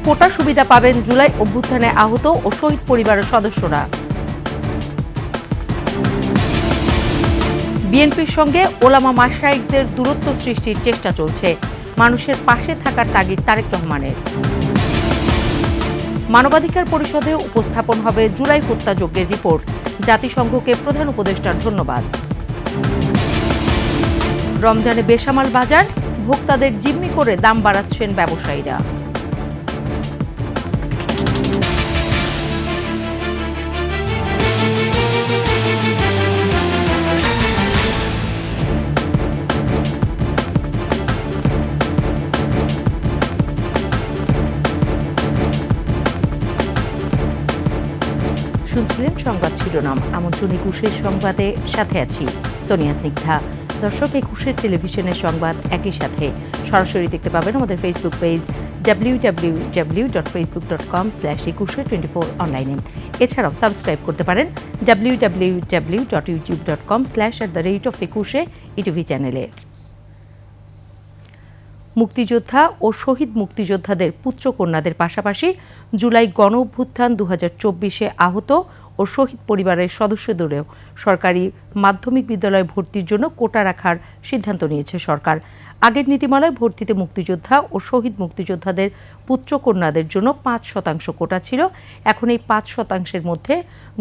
কোটা সুবিধা পাবেন জুলাই অভ্যুত্থানে আহত ও শহীদ পরিবারের সদস্যরা। বিএনপির সঙ্গে ওলামা মাশায়েখদের দূরত্ব সৃষ্টির চেষ্টা চলছে, মানুষের পাশে থাকার তাগিদ তারেক রহমানের। মানবাধিকার পরিষদে উপস্থাপন হবে জুলাই হত্যাযজ্ঞের রিপোর্ট, জাতিসংঘকে প্রধান উপদেষ্টার ধন্যবাদ। রমজানে বেসামাল বাজার, ভোক্তাদের জিম্মি করে দাম বাড়াচ্ছেন ব্যবসায়ীরা। শুনছিলেন সংবাদ শিরোনাম। আমন্ত্রণ ২১ সংবাদে সাথে আছি সোনিয়া স্নিগ্ধা। দর্শক, ২১ টেলিভিশনের সংবাদ একই সাথে সরাসরি দেখতে পাবেন আমাদের ফেসবুক পেজ www.facebook.com/2124 অনলাইনে। এছাড়াও সাবস্ক্রাইব করতে পারেন www.youtube.com/@21 ইটিভি চ্যানেলে। মুক্তিযোদ্ধা ও শহীদ মুক্তিযোদ্ধাদের পুত্রকন্যাদের পাশাপাশি জুলাই গণ অভ্যুত্থান ২০২৪-এ আহত ও শহীদ পরিবারের সদস্যদেরও সরকারি মাধ্যমিক বিদ্যালয়ে ভর্তির জন্য কোটা রাখার সিদ্ধান্ত নিয়েছে সরকার। আগের নীতিমালায় ভর্তিতে মুক্তিযোদ্ধা ও শহীদ মুক্তিযোদ্ধাদের পুত্রকন্যাদের জন্য ৫% কোটা ছিল। এখন এই ৫%-এর মধ্যে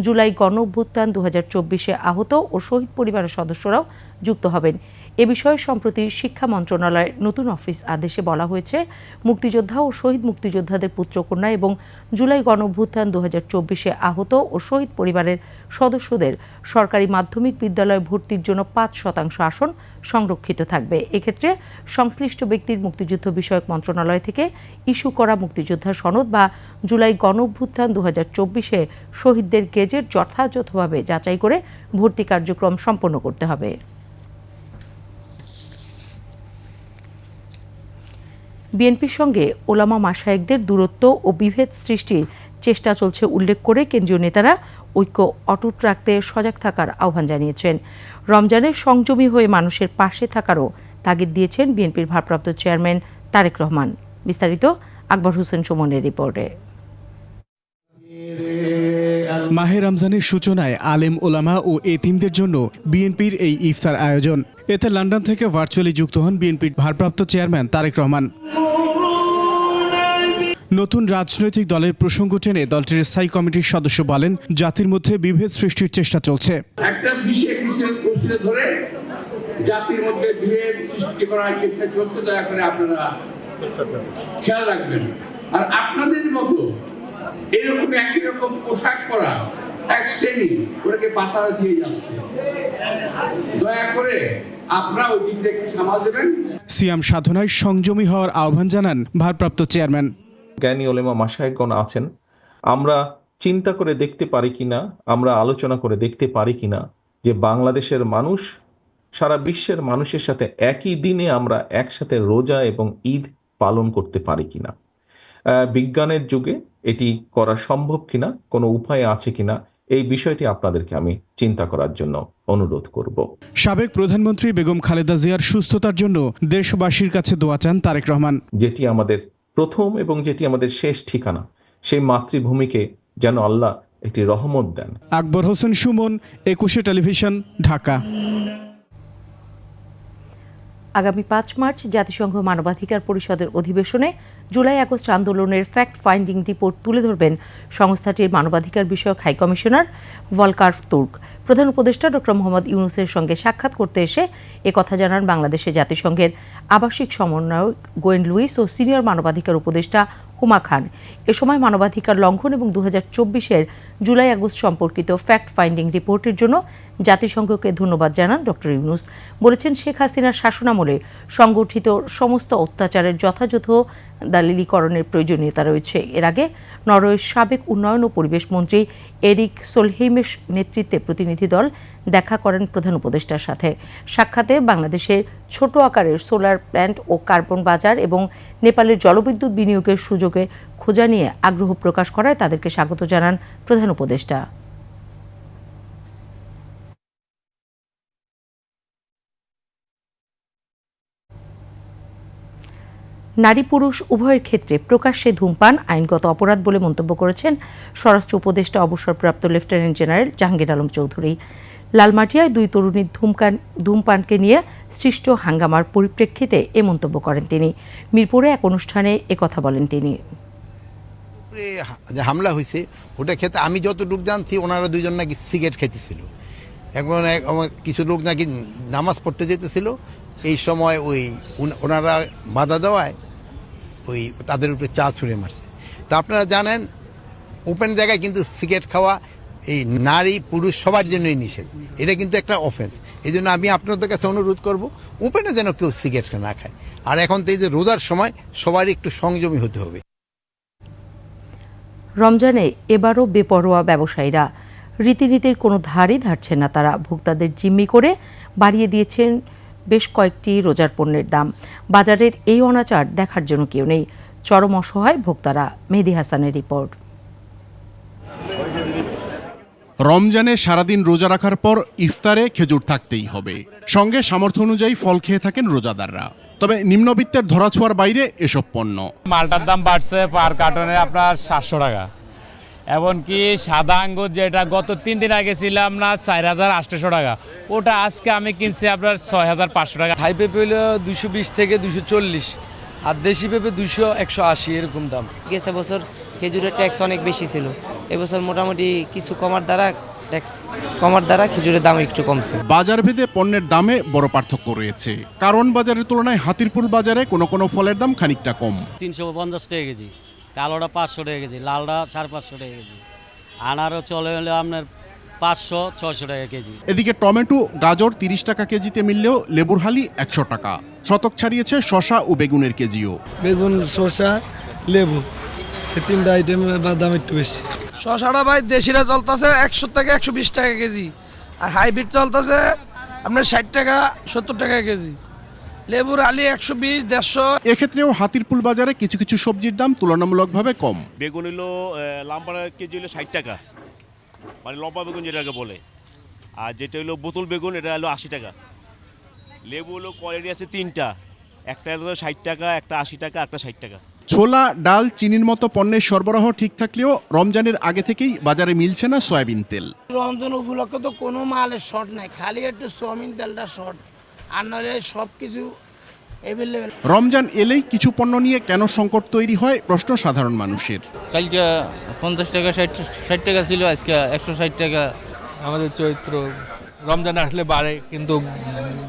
জুলাই গণ অভ্যুত্থান ২০২৪-এ আহত ও শহীদ পরিবারের সদস্যরাও যুক্ত হবেন। এ বিষয়ে সম্প্রতি শিক্ষা মন্ত্রণালয়ের নতুন অফিস আদেশে বলা হয়েছে, মুক্তিযোদ্ধা ও শহীদ মুক্তিযোদ্ধাদের পুত্রকন্যা এবং জুলাই গণ অভ্যুত্থান ২০২৪-এ আহত ও শহীদ পরিবারের সদস্যদের সরকারি মাধ্যমিক বিদ্যালয়ে ভর্তির জন্য ৫% আসন সংরক্ষিত থাকবে। এক্ষেত্রে সংশ্লিষ্ট ব্যক্তির মুক্তিযুদ্ধ বিষয়ক মন্ত্রণালয় থেকে ইস্যু করা মুক্তিযোদ্ধা সনদ বা জুলাই গণ অভ্যুত্থান ২০২৪-এ শহীদদের গেজেট যথাযথভাবে যাচাই করে ভর্তি কার্যক্রম সম্পন্ন করতে হবে। বিএনপির সঙ্গে ওলামা মাশায়েখদের দূরত্ব ও বিভেদ সৃষ্টির চেষ্টা চলছে উল্লেখ করে কেন্দ্রীয় নেতারা ঐক্য অটুট রাখতে সজাগ থাকার আহ্বান জানিয়েছেন। রমজানে সংযমী হয়ে মানুষের পাশে থাকারও তাগিদ দিয়েছেন বিএনপির ভারপ্রাপ্ত চেয়ারম্যান তারেক রহমান। বিস্তারিত আকবর হোসেন সুমনের রিপোর্টে। মাহে রমজানের সূচনায় আলেম ওলামা ও এতিমদের জন্য বিএনপির এই ইফতার আয়োজন। এতে লন্ডন থেকে ভার্চুয়ালি যুক্ত হন বিএনপির ভারপ্রাপ্ত চেয়ারম্যান তারেক রহমান। নতুন রাজনৈতিক দলের প্রসঙ্গ টেনে দলটির স্থায়ী কমিটির সদস্য বলেন, জাতির মধ্যে বিভেদ সৃষ্টির চেষ্টা চলছে। একটা বিশেষ ধরে জাতির মধ্যে বিভেদ সৃষ্টি করার চেষ্টা চলছে, দয়া করে আপনারা খেয়াল রাখবেন। আর আপনাদের মতো এরকম একই রকম পোশাক পরা এক শ্রেণী ওটাকে পাতারা দিয়ে যাচ্ছে, দয়া করে আপনারা ওই দিকটা একটু সামাল দেবেন। সিয়াম সাধনায় সংযমী হওয়ার আহ্বান জানান ভারপ্রাপ্ত চেয়ারম্যান। জ্ঞানী ওলেমা মাশায়েখগণ আছেন, আমরা চিন্তা করে দেখতে পারি কিনা, আমরা আলোচনা করে দেখতে পারি কিনা যে বাংলাদেশের মানুষ সারা বিশ্বের মানুষের সাথে একই দিনে আমরা একসাথে রোজা এবং ঈদ পালন করতে পারি কিনা, বিজ্ঞানের যুগে এটি করা সম্ভব কিনা, কোনো উপায় আছে কিনা, এই বিষয়টি আপনাদেরকে আমি চিন্তা করার জন্য অনুরোধ করব। সাবেক প্রধানমন্ত্রী বেগম খালেদা জিয়ার সুস্থতার জন্য দেশবাসীর কাছে দোয়া চান তারেক রহমান। যেটি আমাদের প্রথম এবং যেটি আমাদের শেষ ঠিকানা, সেই মাতৃভূমিকে যেন আল্লাহ একটি রহমত দেন। আকবর হোসেন সুমন, ২১ টেলিভিশন, ঢাকা। আগামী ৫ মার্চ জাতিসংঘ মানবাধিকার পরিষদের অধিবেশনে জুলাই আগস্ট আন্দোলনের ফ্যাক্ট ফাইন্ডিং রিপোর্ট তুলে ধরবেন সংস্থাটির মানবাধিকার বিষয়ক হাই কমিশনার ভলকার তুর্ক। প্রধান উপদেষ্টা ডক্টর মোহাম্মদ ইউনূসের সঙ্গে সাক্ষাৎ করতে এসে একথা জানান বাংলাদেশে জাতিসংঘের আবাসিক সমন্বয়ক গোয়েন লুইস ও সিনিয়র মানবাধিকার উপদেষ্টা হুমা খান। এ সময় মানবাধিকার লঙ্ঘন এবং ২০২৪-এর জুলাই আগস্ট সম্পর্কিত ফ্যাক্ট ফাইন্ডিং রিপোর্টের জন্য জাতিসংঘকে ধন্যবাদ জানান ডক্টর ইউনূস। বলেছেন, শেখ হাসিনার শাসনামলে সংগঠিত সমস্ত অত্যাচারের যথাযথ দালিলীকরণের প্রয়োজনীয়তা রয়েছে। এর আগে নরওয়ের সাবেক উন্নয়ন ও পরিবেশ মন্ত্রী এরিক সোলহেইমের নেতৃত্বে প্রতিনিধি দল দেখা করেন প্রধান উপদেষ্টার সাথে। সাক্ষাতে বাংলাদেশের ছোট আকারের সোলার প্ল্যান্ট ও কার্বন বাজার এবং নেপালের জলবিদ্যুৎ বিনিয়োগের সুযোগে খোঁজা নিয়ে আগ্রহ প্রকাশ করায় তাদেরকে স্বাগত জানান প্রধান উপদেষ্টা। নারী পুরুষ উভয়ের ক্ষেত্রে প্রকাশ্যে ধূমপান আইনগত অপরাধ বলে মন্তব্য করেছেন স্বরাষ্ট্র উপদেষ্টা অবসরপ্রাপ্ত লেফটেন্যান্ট জেনারেল জাহাঙ্গীর আলম চৌধুরী। লালমাটিয়ায় দুই তরুণীর ধূমপানকে নিয়ে সৃষ্ট হাঙ্গামার পরিপ্রেক্ষিতে এ মন্তব্য করেন তিনি। মিরপুরে এক অনুষ্ঠানে একথা বলেন তিনি। যে হামলা হয়েছে ওটার ক্ষেত্রে আমি যতটুকু জানছি ওনারা দুইজন নাকি সিগারেট খেতেছিল, এখন কিছু লোক নাকি নামাজ পড়তে যেতেছিল, এই সময় ওনারা বাধা দেওয়ায় তাদের উপরে চা ছুঁড়ে মারছে। তা আপনারা জানেন ওপেন জায়গায় কিন্তু সিগারেট খাওয়া এই নারী পুরুষ সবার জন্যই নিষেধ, এটা কিন্তু একটা অফেন্স। এই জন্য আমি আপনাদের কাছে অনুরোধ করব ওপেনে যেন কেউ সিগারেট না খায়। আর এখন তো এই যে রোজার সময় সবারই একটু সংযমী হতে হবে। রমজানে এবারও বেপরোয়া ব্যবসায়ীরা, রীতিনীতির কোনো ধারই ধারছেন না তারা। ভোক্তাদের জিম্মি করে বাড়িয়ে দিয়েছেন বেশ কয়েকটি রোজার পণ্যের দাম। বাজারের এই অনাচার দেখার জন্য কেউ নেই, চরম অসহায় ভোক্তারা। মেহেদী হাসানের রিপোর্ট। রমজানে সারাদিন রোজা রাখার পর ইফতারে খেজুর থাকতেই হবে, সঙ্গে সামর্থ্য অনুযায়ী ফল খেয়ে থাকেন রোজাদাররা। তবে নিম্নবিত্তের ধরাছোঁয়ার বাইরে এসব পণ্য। মালটার দাম বাড়ছে পার কার্টনে আপনার 700 টাকা, এমনকি সাদা আঙ্গুর যেটা গত 3 দিন আগে ছিলাম না 4800 টাকা, ওটা আজকে আমি কিনছি আপনার 6500 টাকা। হাই পেঁপে হলো 220 থেকে 240, আর দেশি পেঁপে 200 180 এরকম দাম। গেছে বছর খেজুরের ট্যাক্স অনেক বেশি ছিল, এবছর মোটামুটি কিছু কমার দ্বারা খেজুরের দাম একটু কমছে। বাজার ভেদে পণ্যের দামে বড় পার্থক্য রয়েছে, কারণ বাজারের তুলনায় হাতিরপুল বাজারে কোনো ফলের দাম খানিকটা কম। 350 টাকা কেজি, কালোটা 500 টাকা কেজি, লালটা 550 টাকা কেজি, আনারও চলে হলে আপনার 500-600 টাকা কেজি। এদিকে টমেটো গাজর 30 টাকা কেজিতে মিললেও লেবুর হালি 100 টাকা। শতক ছাড়িয়েছে শসা ও বেগুনের কেজিও। বেগুন, শসা, লেবু, এই তিনটা আইটেমের দাম একটু বেশি। শসাটা ভাই দেশিরা চলতেছে 100 থেকে 120 টাকা কেজি, আর হাইব্রিড চলতেছে আপনার 60 টাকা 70 টাকা কেজি। লেবুর আলি 120-150। এক্ষেত্রেও হাতিরপুল বাজারে কিছু সবজির দাম তুলনামূলকভাবে কম। বেগুন হলো লাম্বার কেজি হলো 60 টাকা, মানে লম্বা বেগুন যেটাকে বলে, আর যেটা হলো বোতল বেগুন এটা হলো 80 টাকা। লেবু হলো কোয়ালিটি আছে 3টা, একটা হলো 60 টাকা, একটা 80 টাকা, একটা 60 টাকা। ছোলা, ডাল, চিনির মতো পণ্যের সরবরাহ ঠিক থাকলেও রমজানের আগে থেকেই বাজারে মিলছে না সয়াবিন তেল। রমজান উপলক্ষে তো কোনো মালের শর্ট নাই, খালি একটু সয়াবিন তেলটা শর্ট, আর নইলে সব কিছু অ্যাভেলেবেল। রমজান এলেই কিছু পণ্য নিয়ে কেন সংকট তৈরি হয় প্রশ্ন সাধারণ মানুষের। কালকে 50 টাকা 60 টাকা ছিল, আজকে 160 টাকা। আমাদের চৈত্র রমজান আসলে বাড়ে, কিন্তু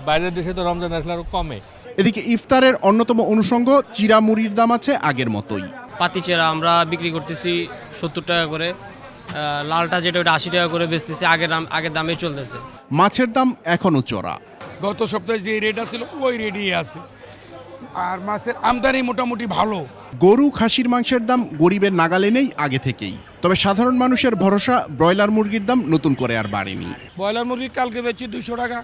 বাইরের দেশে তো রমজান আসলে আরও কমে। এদিকে ইফতারের অন্যতম অনুষঙ্গ চিরা মুড়ির দাম আছে আগের মতোই। পাতি চেরা আমরা বিক্রি করতেছি 70 টাকা করে, লালটা যেটা ওটা 80 টাকা করে বেচতেছি, আগের দামে চলতেছে। মাছের দাম এখনো চড়া, গত সপ্তাহে যে রেট ছিল ওই রেটই আছে, আর মাছের আমদানি মোটামুটি ভালো। গরু খাসির মাংসের দাম গরিবের নাগালে নেই আগে থেকেই, তবে সাধারণ মানুষের ভরসা ব্রয়লার মুরগির দাম নতুন করে আর বাড়েনি। ব্রয়লার মুরগি কালকে বেচছি 200 টাকা,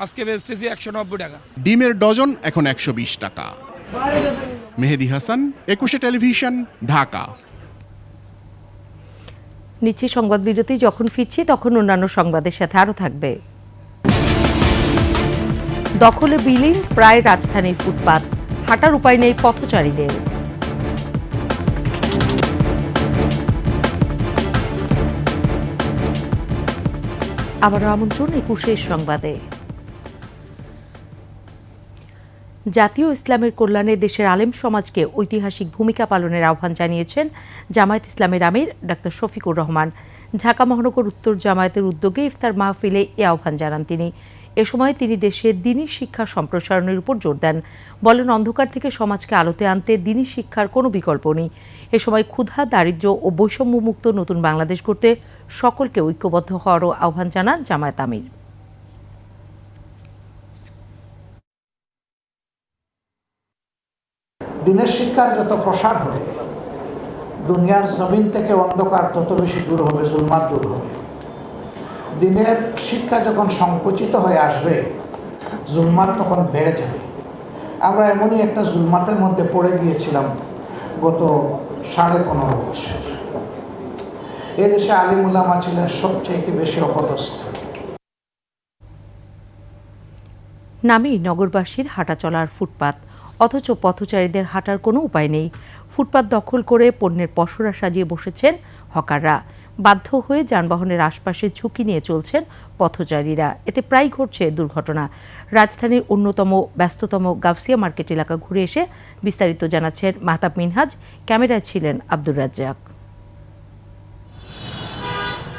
আজকে বেচতেছি 190 টাকা। ডিমের ডজন এখন 120 টাকা। মেহেদী হাসান, 21 টেলিভিশন, ঢাকা। নিচ্ছি সংবাদ বিরতি, যখন ফিরছি তখন অন্যান্য সংবাদের সাথে আরও থাকবে। দখলে বিলীন প্রায় রাজধানীর ফুটপাত, হাঁটার উপায় নেই পথচারীদের। আবারও আমন্ত্রণ 21 সংবাদে। জাতীয় ইসলামের কল্যাণে দেশের আলেম সমাজকে ঐতিহাসিক ভূমিকা পালনের আহ্বান জানিয়েছেন জামায়াত ইসলামের আমির ডাক্তার শফিকুর রহমান। ঢাকা মহানগর উত্তর জামায়াতের উদ্যোগে ইফতার মাহফিলে এ আহ্বান জানান তিনি। এ সময় তিনি দেশের দ্বীনি শিক্ষা সম্প্রসারণের উপর জোর দেন। বলেন, অন্ধকার থেকে সমাজকে আলোতে আনতে দ্বীনি শিক্ষার কোনো বিকল্প নেই। এ সময় ক্ষুধা, দারিদ্র্য ও বৈষম্যমুক্ত নতুন বাংলাদেশ গড়তে সকলকে ঐক্যবদ্ধ হওয়ারও আহ্বান জানান জামায়াত আমির। দিনের শিক্ষার যত প্রসার হবে, দুনিয়ার জমিন থেকে অন্ধকার তত বেশি দূর হবে, জুলমাত দূর হবে। দিনের শিক্ষা যখন সংকুচিত হয়ে আসবে, জুলমাত তখন বেড়ে যাবে। আমরা এমনই একটা জুলমাতের মধ্যে পড়ে গিয়েছিলাম গত 15.5 বছর। এদেশে আলিম উলামা ছিলেন সবচেয়ে বেশি অপদস্থ। নামে নগরবাসীর হাঁটা চলার ফুটপাত, অথচ পথচারীদের হাঁটার কোনো উপায় নেই। ফুটপাত দখল করে পণ্যের পসরা সাজিয়ে বসেছেন হকাররা। বাধ্য হয়ে যানবাহনের আশপাশে ঝুঁকি নিয়ে চলছেন পথচারীরা। এতে প্রায় ঘটছে দুর্ঘটনা। রাজধানীর অন্যতম ব্যস্ততম গাউসিয়া মার্কেট এলাকা ঘুরে এসে বিস্তারিত জানাচ্ছেন মাহতাব মিনহাজ। ক্যামেরায় ছিলেন আব্দুর রাজ্জাক।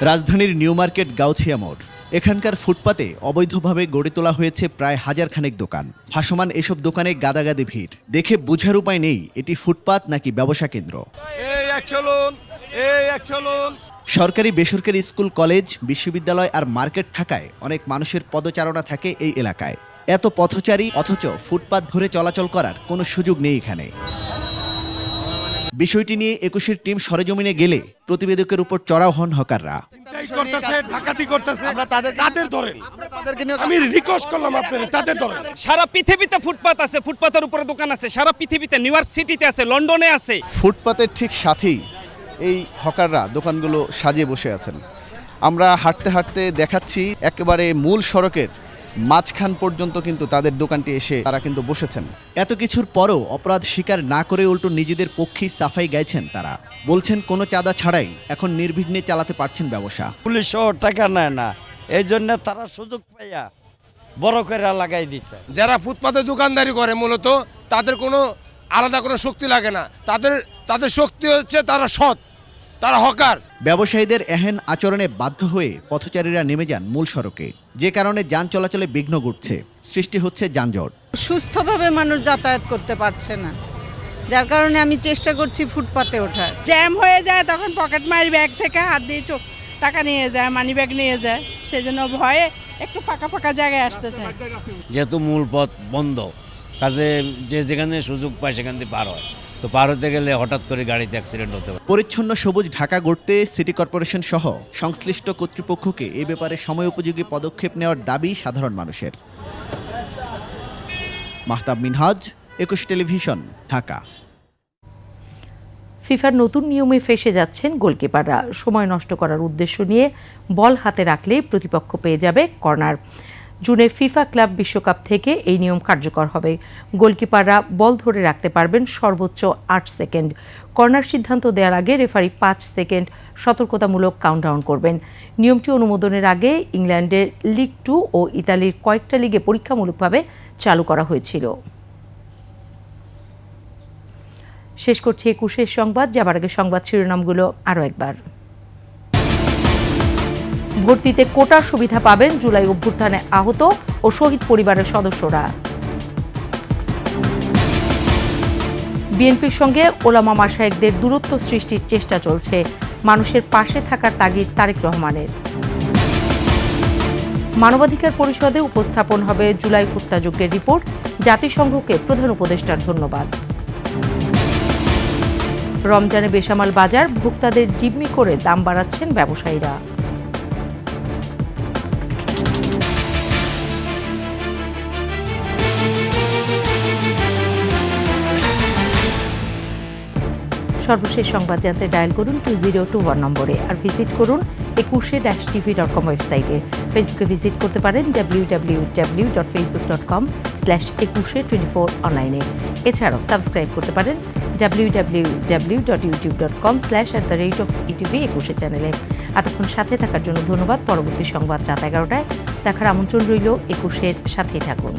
রাজধানীর নিউ মার্কেট গাউছিয়া মোড়। এখানকার ফুটপাতে অবৈধভাবে গড়ে তোলা হয়েছে প্রায় হাজারখানেক দোকান। ভাসমান এসব দোকানে গাদাগাদি ভিড়। দেখে বোঝার উপায় নেই এটি ফুটপাত নাকি ব্যবসা কেন্দ্র। সরকারি বেসরকারি স্কুল, কলেজ, বিশ্ববিদ্যালয় আর মার্কেট থাকায় অনেক মানুষের পদচারণা থাকে এই এলাকায়। এত পথচারী অথচ ফুটপাত ধরে চলাচল করার কোনো সুযোগ নেই এখানে। বিষয়টি নিয়ে ২১-এর টিম সরেজমিনে গেলে প্রতিবেদকের উপর চড়াও হন হকাররা। সারা পৃথিবীতে ফুটপাত আছে, ফুটপাতের উপরে দোকান আছে সারা পৃথিবীতে, নিউ ইয়র্ক সিটিতে আছে, লন্ডনে আছে। ফুটপাতের ঠিক সাথেই এই হকাররা দোকানগুলো সাজিয়ে বসে আছেন। আমরা হাঁটতে হাঁটতে দেখাচ্ছি একেবারে মূল সড়কের মাঝখান পর্যন্ত কিন্তু তাদের দোকানটি এসে তারা কিন্তু বসেছেন। এত কিছুর পরও অপরাধ স্বীকার না করে উল্টো নিজেদের পক্ষেই সাফাই গাইছেন তারা। বলছেন কোনো চাঁদা ছাড়াই এখন নির্বিঘ্নে চালাতে পারছেন ব্যবসা। পুলিশও টাকা নেয় না, এই জন্য তারা সুযোগ পাইয়া বড় করে লাগাই দিচ্ছে। যারা ফুটপাতে দোকানদারি করে মূলত তাদের কোনো আলাদা কোনো শক্তি লাগে না, তাদের শক্তি হচ্ছে তারা সৎ, তারা হকার। ব্যবসায়ীদের এহেন আচরণে বাধ্য হয়ে পথচারীরা নেমে যান মূল সড়কে, যে কারণে যান চলাচলে বিঘ্ন ঘটছে, সৃষ্টি হচ্ছে যানজট। সুস্থভাবে মানুষ যাতায়াত করতে পারছে না, যার কারণে আমি চেষ্টা করছি ফুটপাতে ওঠার। জ্যাম হয়ে যায় তখন পকেট মারি ব্যাগ থেকে হাত দিয়ে টাকা নিয়ে যায়, মানি ব্যাগ নিয়ে যায়, সেই জন্য ভয়ে একটু ফাঁকা ফাঁকা জায়গায় আসতে চায়। যেহেতু মূল পথ বন্ধ, কাজে যে যেখানে সুযোগ পায় সেখান থেকে পার হয়, তো পার হতে গেলে হঠাৎ করে গাড়িতে অ্যাক্সিডেন্ট হতে পারে। পরিচ্ছন্ন সবুজ ঢাকা গড়তে সিটি কর্পোরেশন সহ সংশ্লিষ্ট কর্তৃপক্ষকে এ ব্যাপারে সময়োপযোগী পদক্ষেপ নেওয়ার দাবি সাধারণ মানুষের। মাহতাব মিনহাজ, ২১ টেলিভিশন, ঢাকা। ফিফার নতুন নিয়মে ফেঁসে যাচ্ছেন গোলকিপাররা। সময় নষ্ট করার উদ্দেশ্য নিয়ে বল হাতে রাখলেই প্রতিপক্ষ পেয়ে যাবে কর্নার। জুনে ফিফা ক্লাব বিশ্বকাপ থেকে এই নিয়ম কার্যকর হবে। গোলকিপাররা বল ধরে রাখতে পারবেন সর্বোচ্চ ৮ সেকেন্ড। কর্নার সিদ্ধান্ত দেওয়ার আগে রেফারি ৫ সেকেন্ড সতর্কতামূলক কাউন্টডাউন করবেন। নিয়মটি অনুমোদনের আগে ইংল্যান্ডের লিগ 2 ও ইতালির কয়েকটা লিগে পরীক্ষামূলকভাবে চালু করা হয়েছিল। শেষ করছি ২১-এর সংবাদ। যাবার আগে সংবাদ শিরোনামগুলো আরও একবার। ভর্তিতে কোটার সুবিধা পাবেন জুলাই অভ্যুত্থানে আহত ও শহীদ পরিবারের সদস্যরা। বিএনপির সঙ্গে ওলামা মাশায়েখদের দূরত্ব সৃষ্টির চেষ্টা চলছে, মানুষের পাশে থাকার তাগিদ তারেক রহমানের। মানবাধিকার পরিষদে উপস্থাপন হবে জুলাই হত্যাযজ্ঞের রিপোর্ট, জাতিসংঘকে প্রধান উপদেষ্টার ধন্যবাদ। রমজানে বেসামাল বাজার, ভোক্তাদের জিম্মি করে দাম বাড়াচ্ছেন ব্যবসায়ীরা। সর্বশেষ সংবাদ জানতে ডায়াল করুন 2021 নম্বরে, আর ভিজিট করুন 21-tv.com ওয়েবসাইটে। ফেসবুকে ভিজিট করতে পারেন www.facebook.com/2124 অনলাইনে। এছাড়াও সাবস্ক্রাইব করতে পারেন www.youtube.com/@etv21 চ্যানেলে। এতক্ষণ সাথে থাকার জন্য ধন্যবাদ। পরবর্তী সংবাদ রাত 11টায় দেখার আমন্ত্রণ রইল। 21-এর সাথেই থাকুন।